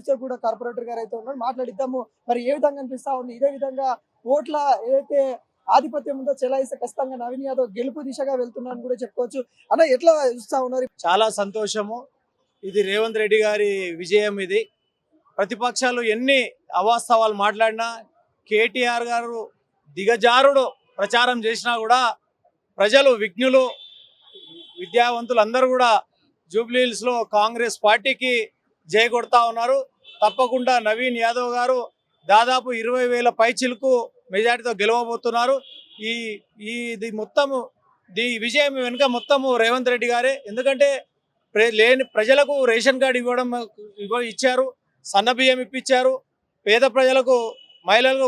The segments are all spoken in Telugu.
ఇరుసగూడ కార్పొరేటర్ గారు అయితే ఉన్నారు, మాట్లాడిద్దాము. మరి ఏ విధంగా అనిపిస్తా ఉంది? ఇదే విధంగా ఓట్ల ఏదైతే ఆధిపత్యం ఉందో చెలాయిస్తే ఖచ్చితంగా నవీన్ యాదవ్ గెలుపు దిశగా వెళ్తున్నారని కూడా చెప్పుకోవచ్చు. అన్న ఎట్లా చూస్తా ఉన్నారు? చాలా సంతోషము. ఇది రేవంత్ రెడ్డి గారి విజయం. ఇది ప్రతిపక్షాలు ఎన్ని అవాస్తవాలు మాట్లాడినా, కేటీఆర్ గారు దిగజారుడు ప్రచారం చేసినా కూడా ప్రజలు, విజ్ఞులు, విద్యావంతులు అందరూ కూడా జూబ్లీహిల్స్లో కాంగ్రెస్ పార్టీకి జై కొడతా ఉన్నారు. తప్పకుండా నవీన్ యాదవ్ గారు దాదాపు 20,000 పైచిలకు మెజార్టీతో గెలవబోతున్నారు. ఇది మొత్తము విజయం వెనుక మొత్తము రేవంత్ రెడ్డి గారే. ఎందుకంటే ప్రజలకు రేషన్ కార్డు ఇచ్చారు, సన్నబియ్యం ఇప్పించారు, పేద ప్రజలకు, మహిళలకు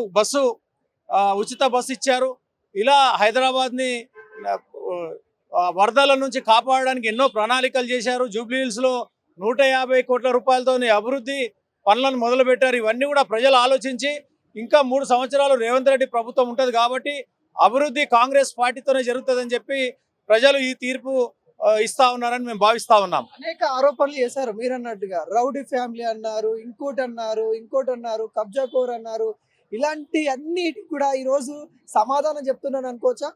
ఉచిత బస్సు ఇచ్చారు. ఇలా హైదరాబాద్ని వరదల నుంచి కాపాడడానికి ఎన్నో ప్రణాళికలు చేశారు. జూబ్లీహిల్స్లో 150 కోట్ల రూపాయలతో అభివృద్ధి పనులను మొదలుపెట్టారు. ఇవన్నీ కూడా ప్రజలు ఆలోచించి ఇంకా 3 సంవత్సరాలు రేవంత్ రెడ్డి ప్రభుత్వం ఉంటుంది కాబట్టి అభివృద్ధి కాంగ్రెస్ పార్టీతోనే జరుగుతుందని చెప్పి ప్రజలు ఈ తీర్పు ఇస్తా ఉన్నారని మేము భావిస్తా ఉన్నాం. అనేక ఆరోపణలు చేశారు మీరు అన్నట్టుగా. రౌడీ ఫ్యామిలీ అన్నారు, ఇంకోటి అన్నారు, కబ్జా కోర్ అన్నారు. ఇలాంటి అన్నిటికి కూడా ఈరోజు సమాధానం చెప్తున్నాను అనుకోవచ్చా?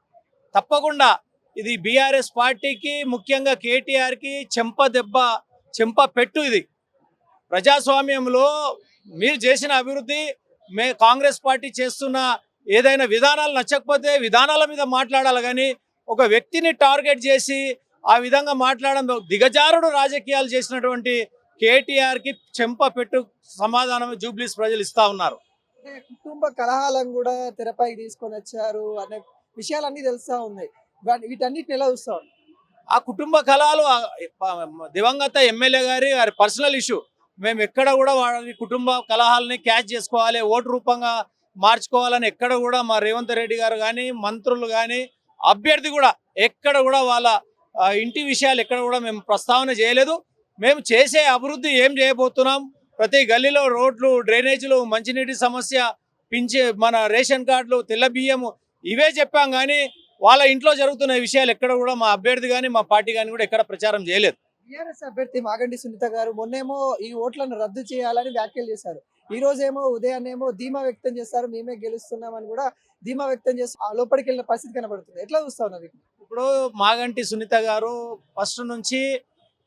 తప్పకుండా ఇది బీఆర్ఎస్ పార్టీకి, ముఖ్యంగా కేటీఆర్కి చెంప పెట్టు. ఇది ప్రజాస్వామ్యంలో మీరు చేసిన అభివృద్ధి, కాంగ్రెస్ పార్టీ చేస్తున్న ఏదైనా విధానాలు నచ్చకపోతే విధానాల మీద మాట్లాడాలి, కానీ ఒక వ్యక్తిని టార్గెట్ చేసి ఆ విధంగా మాట్లాడడం దిగజారుడు రాజకీయాలు చేసినటువంటి కేటీఆర్కి చెంప పెట్టు సమాధానం జూబ్లీస్ ప్రజలు ఇస్తా ఉన్నారు. కుటుంబ కలహాలను కూడా తెరపైకి తీసుకొని వచ్చారు అనే విషయాలన్నీ తెలుస్తా ఉన్నాయి. వీటన్నిటిని ఎలా చూస్తాం? ఆ కుటుంబ కలహాలు దివంగత ఎమ్మెల్యే గారి పర్సనల్ ఇష్యూ. మేము ఎక్కడ కూడా వారి కుటుంబ కలహాలని క్యాచ్ చేసుకోవాలి, ఓటు రూపంగా మార్చుకోవాలని ఎక్కడ కూడా మా రేవంత్ రెడ్డి గారు కానీ, మంత్రులు కానీ, అభ్యర్థి కూడా ఎక్కడ కూడా వాళ్ళ ఇంటి విషయాలు ఎక్కడ కూడా మేము ప్రస్తావన చేయలేదు. మేము చేసే అభివృద్ధి ఏం చేయబోతున్నాం, ప్రతి గల్లీలో రోడ్లు, డ్రైనేజీలు, మంచినీటి సమస్య, మన రేషన్ కార్డులు, తెల్ల బియ్యము, ఇవే చెప్పాం. కానీ వాళ్ళ ఇంట్లో జరుగుతున్న విషయాలు ఎక్కడ కూడా మా అభ్యర్థి కానీ, మా పార్టీ కానీ కూడా ఎక్కడ ప్రచారం చేయలేదు. టీఆర్ఎస్ అభ్యర్థి మాగంటి సునీత గారు మొన్నేమో ఈ ఓట్లను రద్దు చేయాలని వ్యాఖ్యలు చేశారు. ఈ రోజేమో ఉదయాన్నేమో ధీమా వ్యక్తం చేస్తారు, మేమే గెలుస్తున్నామని కూడా ధీమా వ్యక్తం చేస్తారు. లోపలికి వెళ్ళిన పరిస్థితి కనబడుతుంది. ఎట్లా చూస్తా ఉన్నారు? ఇప్పుడు మాగంటి సునీత గారు ఫస్ట్ నుంచి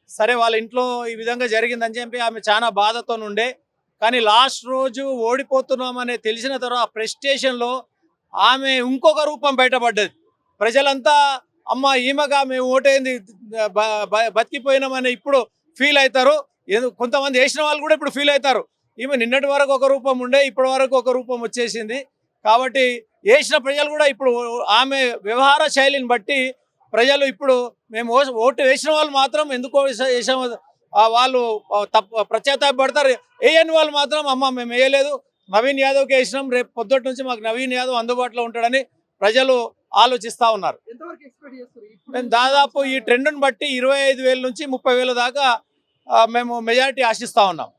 సరే వాళ్ళ ఇంట్లో ఈ విధంగా జరిగిందని చెప్పి ఆమె చాలా బాధతో ఉండే, కానీ లాస్ట్ రోజు ఓడిపోతున్నామని తెలిసిన తర్వాత ప్రెస్టేషన్లో ఆమె ఇంకొక రూపం బయటపడ్డది. ప్రజలంతా అమ్మ ఈమెగా మేము ఓటైంది బతికిపోయినామని ఇప్పుడు ఫీల్ అవుతారు. కొంతమంది వేసిన వాళ్ళు కూడా ఇప్పుడు ఫీల్ అవుతారు. ఈమె నిన్నటి వరకు ఒక రూపం ఉండే, ఇప్పటి వరకు ఒక రూపం వచ్చేసింది. కాబట్టి వేసిన ప్రజలు కూడా ఇప్పుడు ఆమె వ్యవహార శైలిని బట్టి ప్రజలు ఇప్పుడు మేము ఓటు వేసిన వాళ్ళు మాత్రం ఎందుకో వేసాము వాళ్ళు ప్రత్యేకపడతారు. వేయని వాళ్ళు మాత్రం అమ్మ మేము వేయలేదు, నవీన్ యాదవ్కి వేసినాం, రేపు పొద్దుటి నుంచి మాకు నవీన్ యాదవ్ అందుబాటులో ఉంటాడని ప్రజలు ఆలోచిస్తూ ఉన్నారు. మేము దాదాపు ఈ ట్రెండ్ని బట్టి 25,000 నుంచి 30,000 దాకా మేము మెజారిటీ ఆశిస్తూ ఉన్నాం.